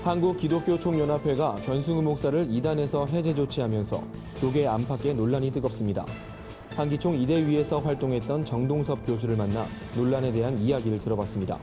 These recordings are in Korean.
한국기독교총연합회가 변승우 목사를 이단에서 해제 조치하면서 교계 안팎의 논란이 뜨겁습니다. 한기총 이대위에서 활동했던 정동섭 교수를 만나 논란에 대한 이야기를 들어봤습니다.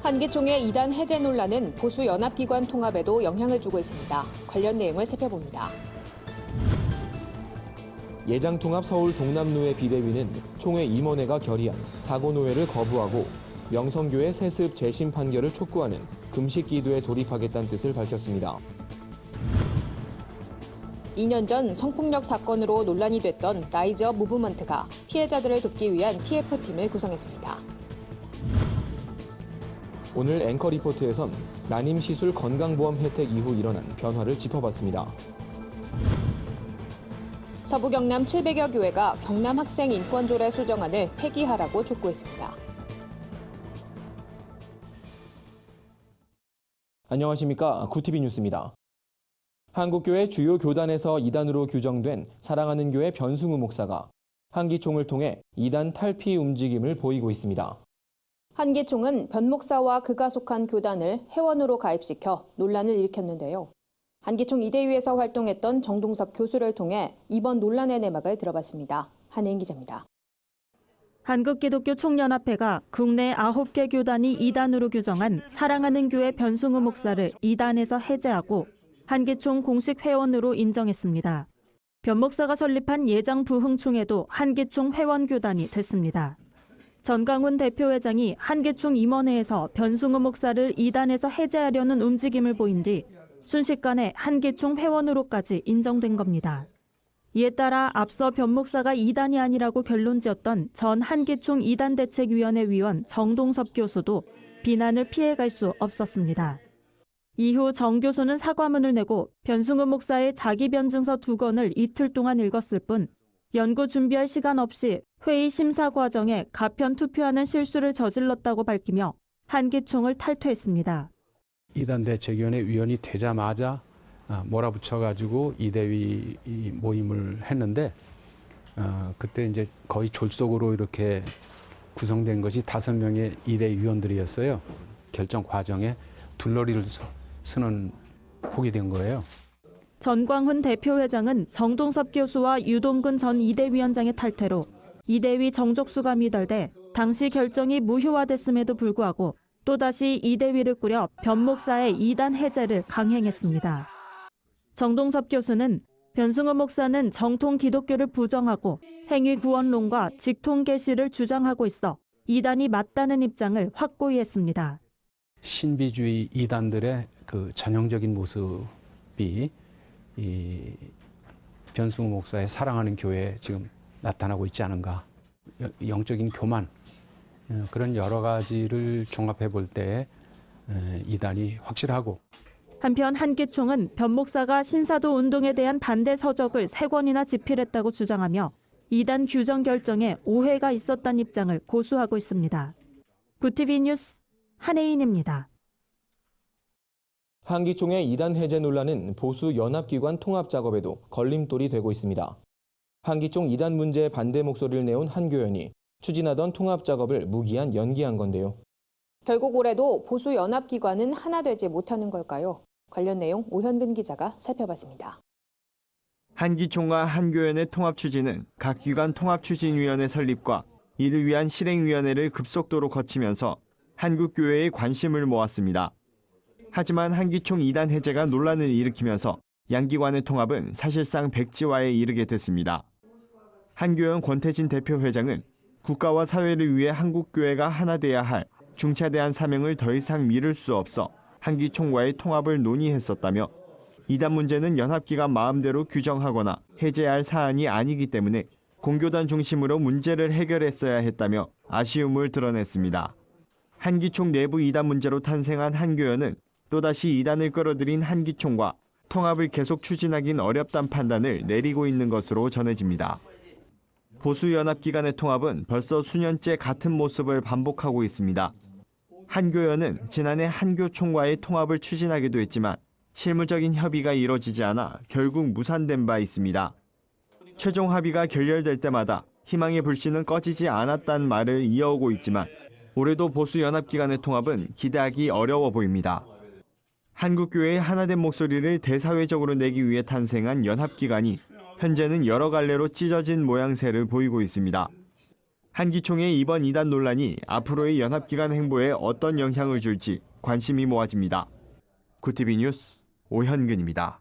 한기총의 이단 해제 논란은 보수 연합기관 통합에도 영향을 주고 있습니다. 관련 내용을 살펴봅니다. 예장통합 서울 동남노회 비대위는 총회 임원회가 결의한 사고노회를 거부하고 명성교회 세습 재심 판결을 촉구하는 금식 기도에 돌입하겠다는 뜻을 밝혔습니다. 2년 전 성폭력 사건으로 논란이 됐던 라이즈 업 무브먼트가 피해자들을 돕기 위한 TF팀을 구성했습니다. 오늘 앵커 리포트에선 난임시술 건강보험 혜택 이후 일어난 변화를 짚어봤습니다. 서부 경남 700여 교회가 경남 학생 인권조례 소정안을 폐기하라고 촉구했습니다. 안녕하십니까. 구티비 뉴스입니다. 한국교회 주요 교단에서 이단으로 규정된 사랑하는 교회 변승우 목사가 한기총을 통해 이단 탈피 움직임을 보이고 있습니다. 한기총은 변 목사와 그가 속한 교단을 회원으로 가입시켜 논란을 일으켰는데요. 한기총 이대위에서 활동했던 정동섭 교수를 통해 이번 논란의 내막을 들어봤습니다. 한혜인 기자입니다. 한국기독교총연합회가 국내 9개 교단이 이단으로 규정한 사랑하는 교회 변승우 목사를 이단에서 해제하고 한기총 공식 회원으로 인정했습니다. 변 목사가 설립한 예장 부흥총회도 한기총 회원 교단이 됐습니다. 전광훈 대표회장이 한기총 임원회에서 변승우 목사를 이단에서 해제하려는 움직임을 보인 뒤 순식간에 한기총 회원으로까지 인정된 겁니다. 이에 따라 앞서 변 목사가 이단이 아니라고 결론지었던 전 한기총 이단대책위원회 위원 정동섭 교수도 비난을 피해갈 수 없었습니다. 이후 정 교수는 사과문을 내고 변승우 목사의 자기 변증서 2권을 이틀 동안 읽었을 뿐 연구 준비할 시간 없이 회의 심사 과정에 가편 투표하는 실수를 저질렀다고 밝히며 한기총을 탈퇴했습니다. 이단대책위원회 위원이 되자마자 몰아붙여가지고 이대위 모임을 했는데 그때 이제 거의 졸속으로 이렇게 구성된 것이 5명의 이대위 위원들이었어요. 결정 과정에 둘러리를 쓰는 폭이 된 거예요. 전광훈 대표회장은 정동섭 교수와 유동근 전 이대위원장의 탈퇴로 이대위 정족수가 미달돼 당시 결정이 무효화됐음에도 불구하고 또다시 이대위를 꾸려 변 목사의 이단 해제를 강행했습니다. 정동섭 교수는 변승우 목사는 정통 기독교를 부정하고 행위 구원론과 직통 계시를 주장하고 있어 이단이 맞다는 입장을 확고히 했습니다. 신비주의 이단들의 그 전형적인 모습이 이 변승우 목사의 사랑하는 교회에 지금 나타나고 있지 않은가. 영적인 교만, 그런 여러 가지를 종합해 볼 때 이단이 확실하고. 한편 한기총은 변 목사가 신사도 운동에 대한 반대 서적을 3권이나 집필했다고 주장하며 이단 규정 결정에 오해가 있었다는 입장을 고수하고 있습니다. 구티비 뉴스 한혜인입니다. 한기총의 이단 해제 논란은 보수 연합기관 통합 작업에도 걸림돌이 되고 있습니다. 한기총 이단 문제에 반대 목소리를 내온 한 교연이 추진하던 통합 작업을 무기한 연기한 건데요. 결국 올해도 보수 연합기관은 하나 되지 못하는 걸까요? 관련 내용 오현근 기자가 살펴봤습니다. 한기총과 한교연의 통합 추진은 각 기관 통합추진위원회 설립과 이를 위한 실행위원회를 급속도로 거치면서 한국교회의 관심을 모았습니다. 하지만 한기총 이단 해제가 논란을 일으키면서 양기관의 통합은 사실상 백지화에 이르게 됐습니다. 한교연 권태진 대표회장은 국가와 사회를 위해 한국교회가 하나 돼야 할 중차대한 사명을 더 이상 미룰 수 없어 한기총과의 통합을 논의했었다며 이단 문제는 연합기관 마음대로 규정하거나 해제할 사안이 아니기 때문에 공교단 중심으로 문제를 해결했어야 했다며 아쉬움을 드러냈습니다. 한기총 내부 이단 문제로 탄생한 한교연은 또다시 이단을 끌어들인 한기총과 통합을 계속 추진하긴 어렵다는 판단을 내리고 있는 것으로 전해집니다. 보수연합기관의 통합은 벌써 수년째 같은 모습을 반복하고 있습니다. 한교연은 지난해 한교총과의 통합을 추진하기도 했지만 실무적인 협의가 이뤄지지 않아 결국 무산된 바 있습니다. 최종 합의가 결렬될 때마다 희망의 불씨는 꺼지지 않았다는 말을 이어오고 있지만 올해도 보수 연합기관의 통합은 기대하기 어려워 보입니다. 한국교회의 하나된 목소리를 대사회적으로 내기 위해 탄생한 연합기관이 현재는 여러 갈래로 찢어진 모양새를 보이고 있습니다. 한기총의 이번 이단 논란이 앞으로의 연합기관 행보에 어떤 영향을 줄지 관심이 모아집니다. 구티비 뉴스 오현근입니다.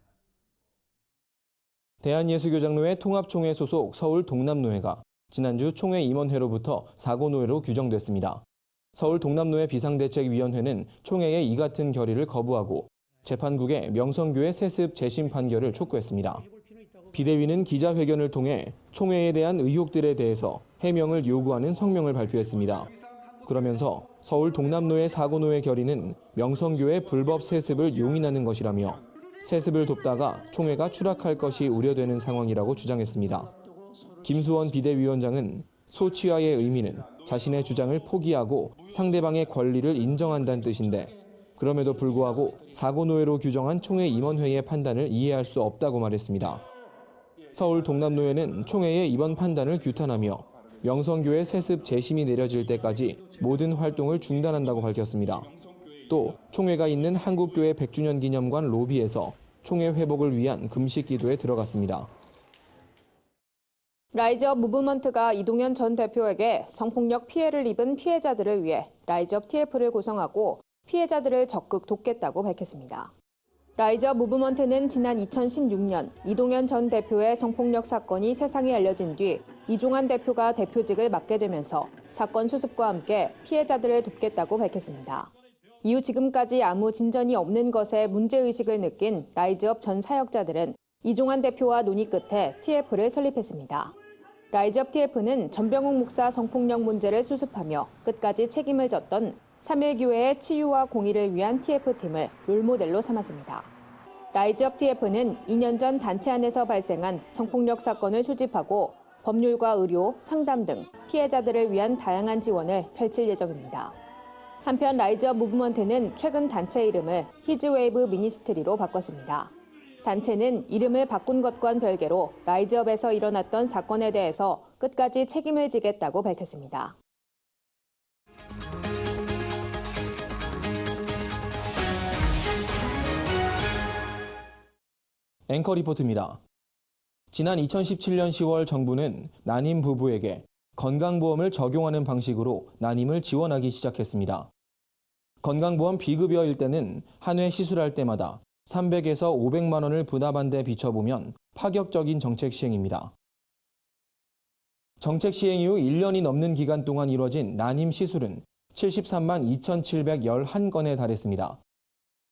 대한예수교장로회 통합총회 소속 서울 동남노회가 지난주 총회 임원회로부터 사고노회로 규정됐습니다. 서울 동남노회 비상대책위원회는 총회의 이 같은 결의를 거부하고 재판국의 명성교회 세습 재심 판결을 촉구했습니다. 비대위는 기자회견을 통해 총회에 대한 의혹들에 대해서 해명을 요구하는 성명을 발표했습니다. 그러면서 서울 동남노회 사고노회 결의는 명성교회 불법 세습을 용인하는 것이라며 세습을 돕다가 총회가 추락할 것이 우려되는 상황이라고 주장했습니다. 김수원 비대위원장은 소치와의 의미는 자신의 주장을 포기하고 상대방의 권리를 인정한다는 뜻인데 그럼에도 불구하고 사고노회로 규정한 총회 임원회의 판단을 이해할 수 없다고 말했습니다. 서울 동남노회는 총회의 이번 판단을 규탄하며 명성교회 세습 재심이 내려질 때까지 모든 활동을 중단한다고 밝혔습니다. 또 총회가 있는 한국교회 100주년 기념관 로비에서 총회 회복을 위한 금식 기도에 들어갔습니다. 라이즈업 무브먼트가 이동현 전 대표에게 성폭력 피해를 입은 피해자들을 위해 라이즈업 TF를 구성하고 피해자들을 적극 돕겠다고 밝혔습니다. 라이즈업 무브먼트는 지난 2016년 이동현 전 대표의 성폭력 사건이 세상에 알려진 뒤 이종환 대표가 대표직을 맡게 되면서 사건 수습과 함께 피해자들을 돕겠다고 밝혔습니다. 이후 지금까지 아무 진전이 없는 것에 문제의식을 느낀 라이즈업 전 사역자들은 이종환 대표와 논의 끝에 TF를 설립했습니다. 라이즈업 TF는 전병욱 목사 성폭력 문제를 수습하며 끝까지 책임을 졌던 3.1교회의 치유와 공의를 위한 TF팀을 롤모델로 삼았습니다. 라이즈업 TF는 2년 전 단체 안에서 발생한 성폭력 사건을 수집하고 법률과 의료, 상담 등 피해자들을 위한 다양한 지원을 펼칠 예정입니다. 한편 라이즈업 무브먼트는 최근 단체 이름을 히즈웨이브 미니스트리로 바꿨습니다. 단체는 이름을 바꾼 것과는 별개로 라이즈업에서 일어났던 사건에 대해서 끝까지 책임을 지겠다고 밝혔습니다. 앵커 리포트입니다. 지난 2017년 10월 정부는 난임 부부에게 건강보험을 적용하는 방식으로 난임을 지원하기 시작했습니다. 건강보험 비급여일 때는 한 회 시술할 때마다 300에서 500만 원을 부담한 데 비춰보면 파격적인 정책 시행입니다. 정책 시행 이후 1년이 넘는 기간 동안 이뤄진 난임 시술은 73만 2,711건에 달했습니다.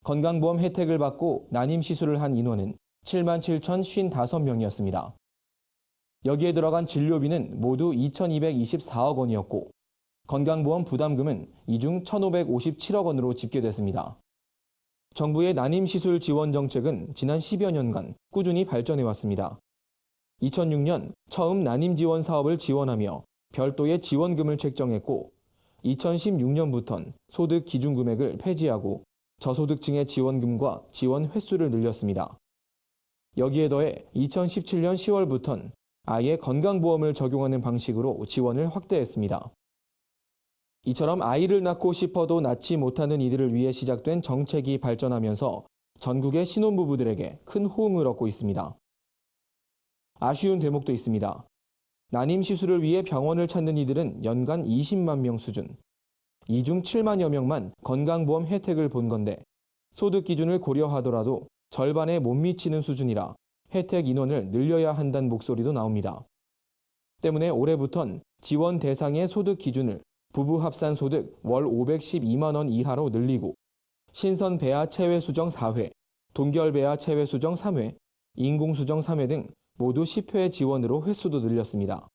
건강보험 혜택을 받고 난임 시술을 한 인원은 7만 7,055명이었습니다. 여기에 들어간 진료비는 모두 2,224억 원이었고 건강보험 부담금은 이 중 1,557억 원으로 집계됐습니다. 정부의 난임시술 지원 정책은 지난 10여 년간 꾸준히 발전해왔습니다. 2006년 처음 난임지원 사업을 지원하며 별도의 지원금을 책정했고 2016년부터는 소득 기준금액을 폐지하고 저소득층의 지원금과 지원 횟수를 늘렸습니다. 여기에 더해 2017년 10월부터는 아예 건강보험을 적용하는 방식으로 지원을 확대했습니다. 이처럼 아이를 낳고 싶어도 낳지 못하는 이들을 위해 시작된 정책이 발전하면서 전국의 신혼부부들에게 큰 호응을 얻고 있습니다. 아쉬운 대목도 있습니다. 난임 시술을 위해 병원을 찾는 이들은 연간 20만 명 수준. 이 중 7만여 명만 건강보험 혜택을 본 건데 소득 기준을 고려하더라도 절반에 못 미치는 수준이라 혜택 인원을 늘려야 한다는 목소리도 나옵니다. 때문에 올해부턴 지원 대상의 소득 기준을 부부 합산 소득 월 512만 원 이하로 늘리고 신선 배아 체외 수정 4회, 동결 배아 체외 수정 3회, 인공 수정 3회 등 모두 10회 지원으로 횟수도 늘렸습니다.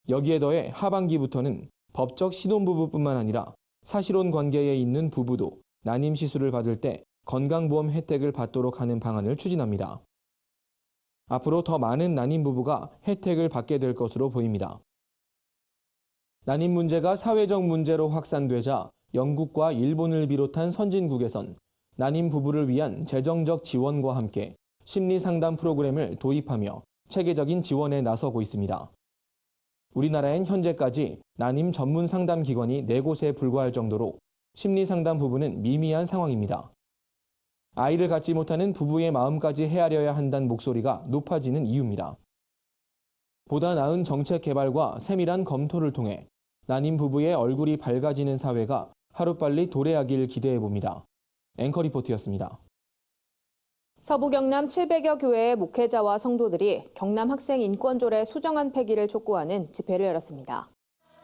여기에 더해 하반기부터는 법적 신혼부부뿐만 아니라 사실혼 관계에 있는 부부도 난임 시술을 받을 때 건강보험 혜택을 받도록 하는 방안을 추진합니다. 앞으로 더 많은 난임 부부가 혜택을 받게 될 것으로 보입니다. 난임 문제가 사회적 문제로 확산되자 영국과 일본을 비롯한 선진국에선 난임 부부를 위한 재정적 지원과 함께 심리 상담 프로그램을 도입하며 체계적인 지원에 나서고 있습니다. 우리나라엔 현재까지 난임 전문 상담 기관이 4곳에 불과할 정도로 심리 상담 부분은 미미한 상황입니다. 아이를 갖지 못하는 부부의 마음까지 헤아려야 한다는 목소리가 높아지는 이유입니다. 보다 나은 정책 개발과 세밀한 검토를 통해 난임 부부의 얼굴이 밝아지는 사회가 하루빨리 도래하길 기대해봅니다. 앵커 리포트였습니다. 서부 경남 700여 교회의 목회자와 성도들이 경남 학생 인권조례 수정안 폐기를 촉구하는 집회를 열었습니다.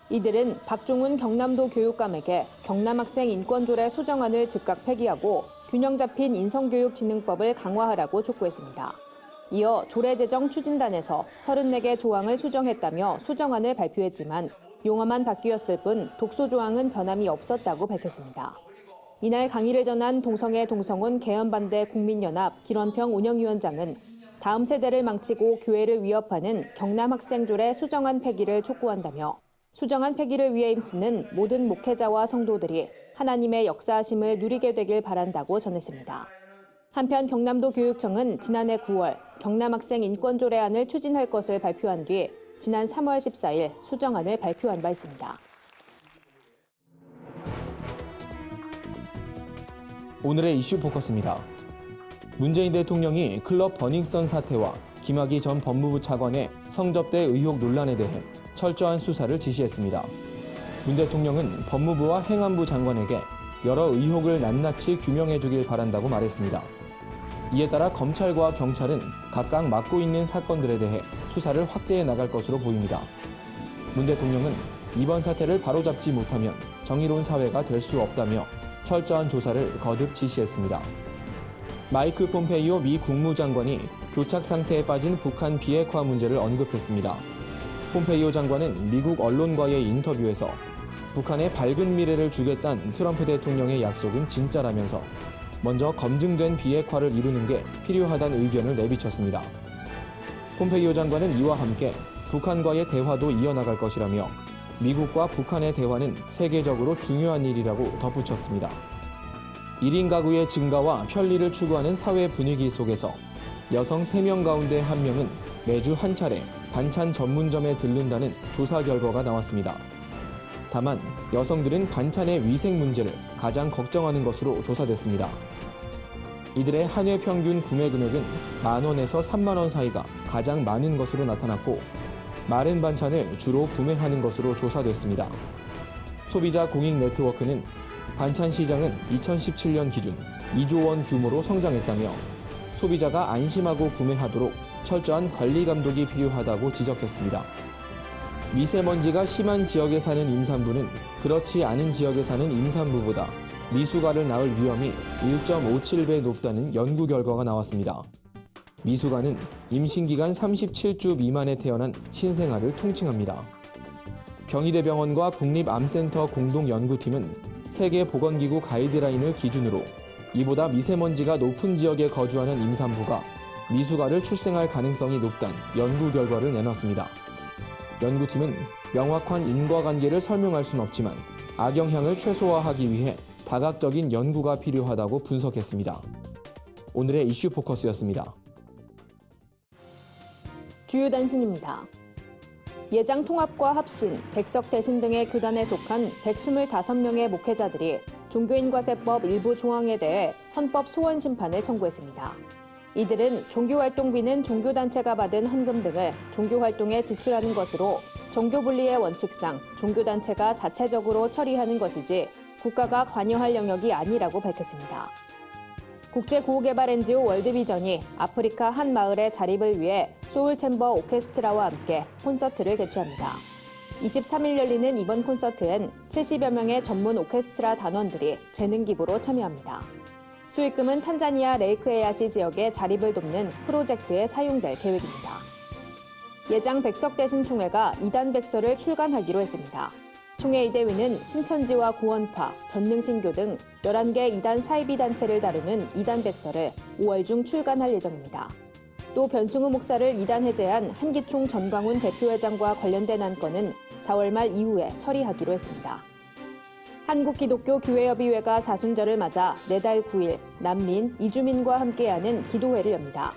이들은 박종훈 경남도 교육감에게 경남 학생 인권조례 수정안을 즉각 폐기하고 균형 잡힌 인성교육진흥법을 강화하라고 촉구했습니다. 이어 조례제정 추진단에서 34개 조항을 수정했다며 수정안을 발표했지만 용어만 바뀌었을 뿐 독소 조항은 변함이 없었다고 밝혔습니다. 이날 강의를 전한 동성애 동성혼 개헌반대 국민연합 김원평 운영위원장은 다음 세대를 망치고 교회를 위협하는 경남 학생조례 수정안 폐기를 촉구한다며 수정안 폐기를 위해 힘쓰는 모든 목회자와 성도들이 하나님의 역사하심을 누리게 되길 바란다고 전했습니다. 한편 경남도 교육청은 지난해 9월 경남 학생 인권조례안을 추진할 것을 발표한 뒤 지난 3월 14일 수정안을 발표한 바 있습니다. 오늘의 이슈 포커스입니다. 문재인 대통령이 클럽 버닝썬 사태와 김학의 전 법무부 차관의 성접대 의혹 논란에 대해 철저한 수사를 지시했습니다. 문 대통령은 법무부와 행안부 장관에게 여러 의혹을 낱낱이 규명해 주길 바란다고 말했습니다. 이에 따라 검찰과 경찰은 각각 맡고 있는 사건들에 대해 수사를 확대해 나갈 것으로 보입니다. 문 대통령은 이번 사태를 바로잡지 못하면 정의로운 사회가 될 수 없다며 철저한 조사를 거듭 지시했습니다. 마이크 폼페이오 미 국무장관이 교착 상태에 빠진 북한 비핵화 문제를 언급했습니다. 폼페이오 장관은 미국 언론과의 인터뷰에서 북한에 밝은 미래를 주겠다는 트럼프 대통령의 약속은 진짜라면서 먼저 검증된 비핵화를 이루는 게 필요하다는 의견을 내비쳤습니다. 폼페이오 장관은 이와 함께 북한과의 대화도 이어나갈 것이라며 미국과 북한의 대화는 세계적으로 중요한 일이라고 덧붙였습니다. 1인 가구의 증가와 편리를 추구하는 사회 분위기 속에서 여성 3명 가운데 1명은 매주 한 차례 반찬 전문점에 들른다는 조사 결과가 나왔습니다. 다만 여성들은 반찬의 위생 문제를 가장 걱정하는 것으로 조사됐습니다. 이들의 한 회 평균 구매 금액은 10,000원에서 30,000원 사이가 가장 많은 것으로 나타났고 마른 반찬을 주로 구매하는 것으로 조사됐습니다. 소비자 공익 네트워크는 반찬 시장은 2017년 기준 2조 원 규모로 성장했다며 소비자가 안심하고 구매하도록 철저한 관리 감독이 필요하다고 지적했습니다. 미세먼지가 심한 지역에 사는 임산부는 그렇지 않은 지역에 사는 임산부보다 미숙아를 낳을 위험이 1.57배 높다는 연구 결과가 나왔습니다. 미숙아는 임신기간 37주 미만에 태어난 신생아를 통칭합니다. 경희대병원과 국립암센터 공동연구팀은 세계보건기구 가이드라인을 기준으로 이보다 미세먼지가 높은 지역에 거주하는 임산부가 미숙아를 출생할 가능성이 높다는 연구 결과를 내놨습니다. 연구팀은 명확한 인과관계를 설명할 수는 없지만 악영향을 최소화하기 위해 다각적인 연구가 필요하다고 분석했습니다. 오늘의 이슈 포커스였습니다. 주요 단신입니다. 예장 통합과 합신, 백석 대신 등의 교단에 속한 125명의 목회자들이 종교인과세법 일부 조항에 대해 헌법 소원 심판을 청구했습니다. 이들은 종교활동비는 종교단체가 받은 헌금 등을 종교활동에 지출하는 것으로 정교분리의 원칙상 종교단체가 자체적으로 처리하는 것이지 국가가 관여할 영역이 아니라고 밝혔습니다. 국제구호개발 NGO 월드비전이 아프리카 한 마을의 자립을 위해 소울챔버 오케스트라와 함께 콘서트를 개최합니다. 23일 열리는 이번 콘서트엔 70여 명의 전문 오케스트라 단원들이 재능 기부로 참여합니다. 수익금은 탄자니아 레이크에야시 지역의 자립을 돕는 프로젝트에 사용될 계획입니다. 예장 백석대신 총회가 이단 백서를 출간하기로 했습니다. 총회 이대위는 신천지와 구원파, 전능신교 등 11개 이단 사이비 단체를 다루는 이단 백서를 5월 중 출간할 예정입니다. 또 변승우 목사를 이단 해제한 한기총 전광훈 대표회장과 관련된 안건은 4월 말 이후에 처리하기로 했습니다. 한국기독교교회협의회가 사순절을 맞아 내달 9일 난민, 이주민과 함께하는 기도회를 엽니다.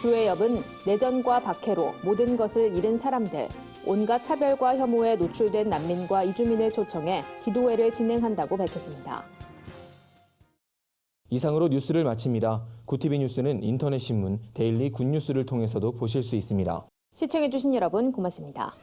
교회협은 내전과 박해로 모든 것을 잃은 사람들, 온갖 차별과 혐오에 노출된 난민과 이주민을 초청해 기도회를 진행한다고 밝혔습니다. 이상으로 뉴스를 마칩니다. 구티비 뉴스는 인터넷 신문 데일리 굿뉴스를 통해서도 보실 수 있습니다. 시청해주신 여러분 고맙습니다.